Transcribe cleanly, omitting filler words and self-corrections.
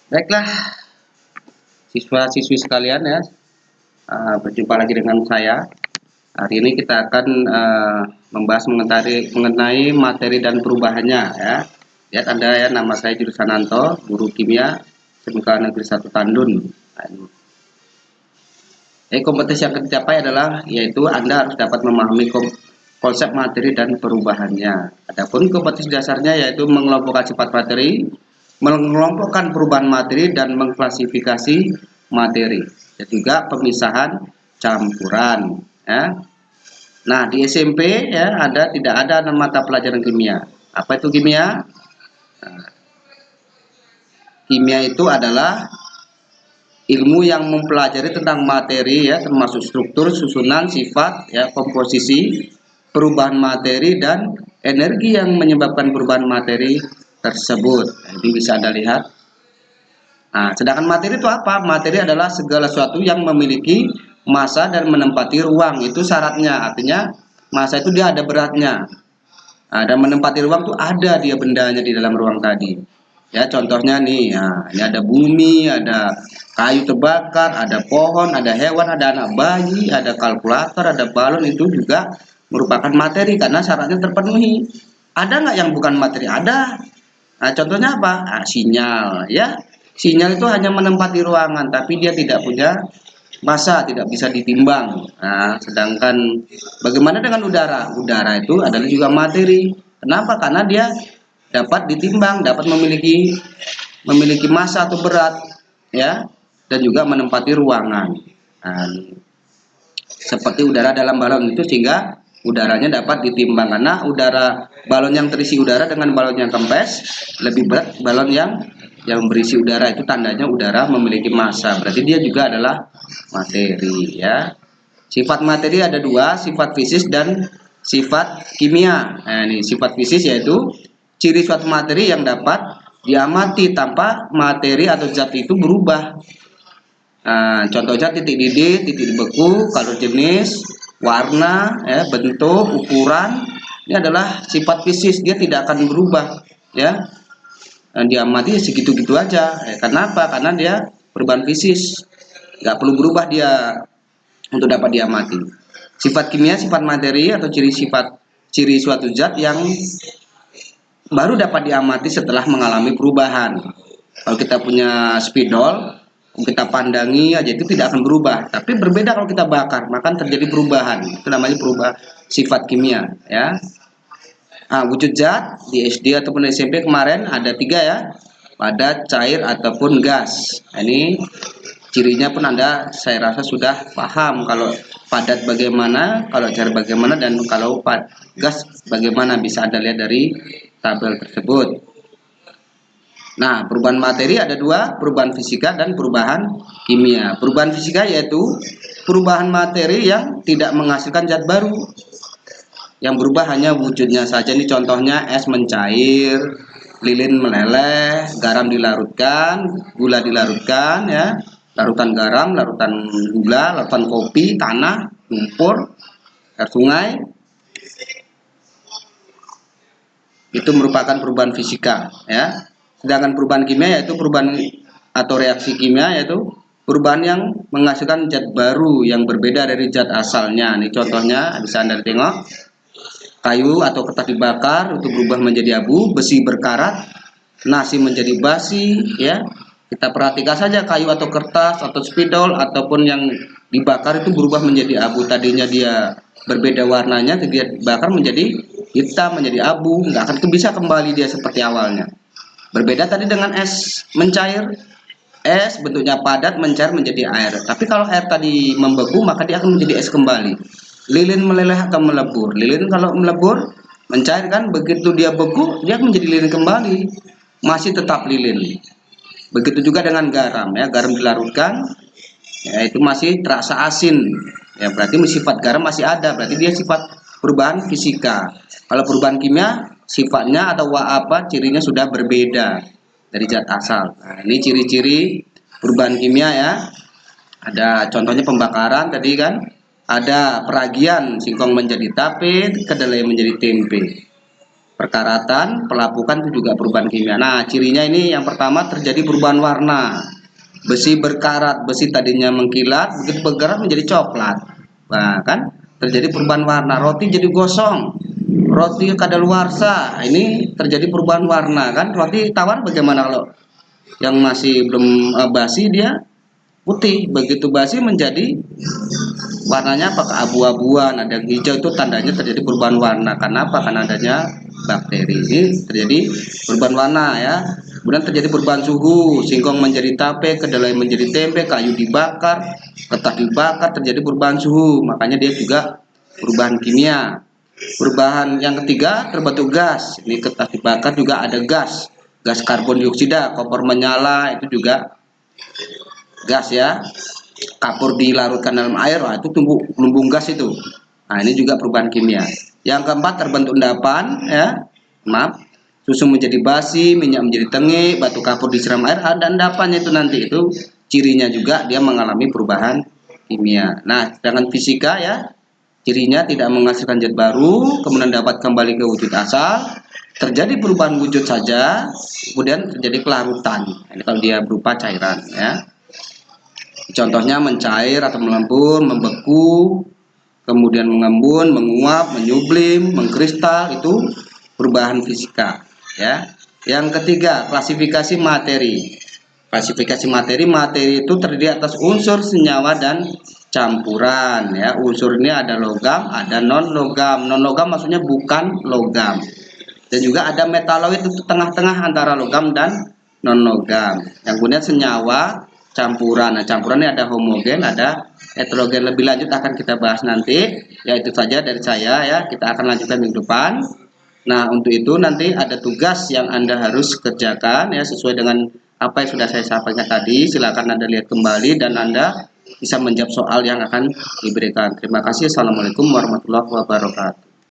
Baiklah, siswa-siswi sekalian ya, berjumpa lagi dengan saya. Hari ini kita akan membahas mengenai materi dan perubahannya ya. Lihat Anda ya, nama saya Jurusan Anto, guru kimia SMK Negeri 1 Tandun. Kompetensi yang akan dicapai adalah yaitu Anda harus dapat memahami konsep materi dan perubahannya. Adapun kompetensi dasarnya yaitu mengelompokkan sifat materi, mengelompokkan perubahan materi dan mengklasifikasi materi, dan juga pemisahan campuran ya. Nah, di SMP ya tidak ada mata pelajaran kimia. Apa itu kimia? Nah, kimia itu adalah ilmu yang mempelajari tentang materi ya, termasuk struktur, susunan, sifat ya, komposisi, perubahan materi dan energi yang menyebabkan perubahan materi tersebut. Nah, ini bisa Anda lihat. Nah, sedangkan materi itu apa? Materi adalah segala sesuatu yang memiliki massa dan menempati ruang. Itu syaratnya. Artinya massa itu dia ada beratnya. Nah, dan menempati ruang itu ada dia bendanya di dalam ruang tadi. Ya, contohnya nih, ya, ini ada bumi, ada kayu terbakar, ada pohon, ada hewan, ada anak bayi, ada kalkulator, ada balon, itu juga merupakan materi karena syaratnya terpenuhi. Ada nggak yang bukan materi? Ada. Nah, contohnya apa? Nah, sinyal, ya. Sinyal itu hanya menempati ruangan, tapi dia tidak punya massa, tidak bisa ditimbang. Nah, sedangkan bagaimana dengan udara? Udara itu adalah juga materi. Kenapa? Karena dia dapat ditimbang, dapat memiliki massa atau berat, ya, dan juga menempati ruangan. Nah, seperti udara dalam balon itu, sehingga udaranya dapat ditimbang karena udara balon yang terisi udara dengan balon yang kempes lebih berat balon yang berisi udara. Itu tandanya udara memiliki massa, berarti dia juga adalah materi ya. Sifat materi ada dua, sifat fisik dan sifat kimia. Nah, ini sifat fisik yaitu ciri suatu materi yang dapat diamati tanpa materi atau zat itu berubah. Nah, contohnya titik didih, titik beku, kalau jenis, warna, ya, bentuk, ukuran, ini adalah sifat fisik, dia tidak akan berubah, ya. Dan diamati segitu-gitu aja. Kenapa? Karena dia perubahan fisik, nggak perlu berubah dia untuk dapat diamati. Sifat kimia, sifat materi atau ciri suatu zat yang baru dapat diamati setelah mengalami perubahan. Kalau kita punya spidol, kita pandangi aja itu tidak akan berubah, tapi berbeda kalau kita bakar, maka terjadi perubahan. Itu namanya perubahan sifat kimia ya. Nah, wujud zat di SD ataupun SMP kemarin ada 3 ya, padat, cair ataupun gas. Nah, ini cirinya pun Anda saya rasa sudah paham, kalau padat bagaimana, kalau cair bagaimana, dan kalau gas bagaimana, bisa Anda lihat dari tabel tersebut. Nah, perubahan materi ada dua, perubahan fisika dan perubahan kimia. Perubahan fisika yaitu perubahan materi yang tidak menghasilkan zat baru, yang berubah hanya wujudnya saja. Ini contohnya es mencair, lilin meleleh, garam dilarutkan, gula dilarutkan ya, larutan garam, larutan gula, larutan kopi, tanah, lumpur, air sungai. Itu merupakan perubahan fisika ya. Sedangkan perubahan kimia yaitu perubahan atau reaksi kimia, yaitu perubahan yang menghasilkan zat baru yang berbeda dari zat asalnya. Ini contohnya bisa Anda tengok. Kayu atau kertas dibakar untuk berubah menjadi abu, besi berkarat, nasi menjadi basi ya. Kita perhatikan saja kayu atau kertas atau spidol ataupun yang dibakar itu berubah menjadi abu. Tadinya dia berbeda warnanya, dia bakar menjadi hitam, menjadi abu, nggak akan bisa kembali dia seperti awalnya. Berbeda tadi dengan es mencair, es bentuknya padat, mencair menjadi air. Tapi kalau air tadi membeku, maka dia akan menjadi es kembali. Lilin meleleh atau melebur. Lilin kalau melebur, mencair kan, begitu dia beku, dia akan menjadi lilin kembali. Masih tetap lilin. Begitu juga dengan garam ya, garam dilarutkan, ya itu masih terasa asin. Ya berarti sifat garam masih ada, berarti dia sifat perubahan fisika. Kalau perubahan kimia, sifatnya atau cirinya sudah berbeda dari zat asal. Nah, ini ciri-ciri perubahan kimia ya. Ada contohnya pembakaran tadi kan, ada peragian, singkong menjadi tape, kedelai menjadi tempe. Perkaratan, pelapukan itu juga perubahan kimia. Nah, cirinya ini yang pertama terjadi perubahan warna. Besi berkarat, besi tadinya mengkilat, begitu bergerak menjadi coklat. Nah, kan terjadi perubahan warna. Roti jadi gosong, roti kadaluarsa. Ini terjadi perubahan warna, kan? Roti tawar bagaimana kalau yang masih belum basi dia putih, begitu basi menjadi warnanya apakah abu-abuan, ada yang hijau, itu tandanya terjadi perubahan warna. Karena apa? Karena adanya bakteri. Ini terjadi perubahan warna ya. Kemudian terjadi perubahan suhu, singkong menjadi tape, kedelai menjadi tempe, kayu dibakar, ketas dibakar, terjadi perubahan suhu. Makanya dia juga perubahan kimia. Perubahan yang ketiga terbentuk gas. Ini ketas dibakar juga ada gas, gas karbon dioksida. Kompor menyala itu juga gas ya. Kapur dilarutkan dalam air, wah itu tumbuh lumbung gas itu. Nah, ini juga perubahan kimia. Yang keempat terbentuk endapan ya. Maaf, susu menjadi basi, minyak menjadi tengik, batu kapur disiram air, ada endapannya itu nanti. Itu cirinya juga dia mengalami perubahan kimia. Nah, sedangkan fisika ya, cirinya tidak menghasilkan zat baru, kemudian dapat kembali ke wujud asal, terjadi perubahan wujud saja, kemudian terjadi kelarutan. Ini kalau dia berupa cairan ya. Contohnya mencair atau melempur, membeku, kemudian mengembun, menguap, menyublim, mengkristal, itu perubahan fisika ya. Yang ketiga, klasifikasi materi. Klasifikasi materi, materi itu terdiri atas unsur, senyawa, dan campuran ya. Unsur ini ada logam, ada non logam. Non logam maksudnya bukan logam. Dan juga ada metaloid, itu tengah-tengah antara logam dan non logam. Yang kemudian senyawa, campuran. Nah, campuran ini ada homogen, ada heterogen. Lebih lanjut akan kita bahas nanti. Ya, itu saja dari saya ya. Kita akan lanjutkan minggu depan. Nah, untuk itu nanti ada tugas yang Anda harus kerjakan ya, sesuai dengan apa yang sudah saya sampaikan tadi. Silakan Anda lihat kembali dan Anda bisa menjawab soal yang akan diberikan. Terima kasih. Assalamualaikum warahmatullahi wabarakatuh.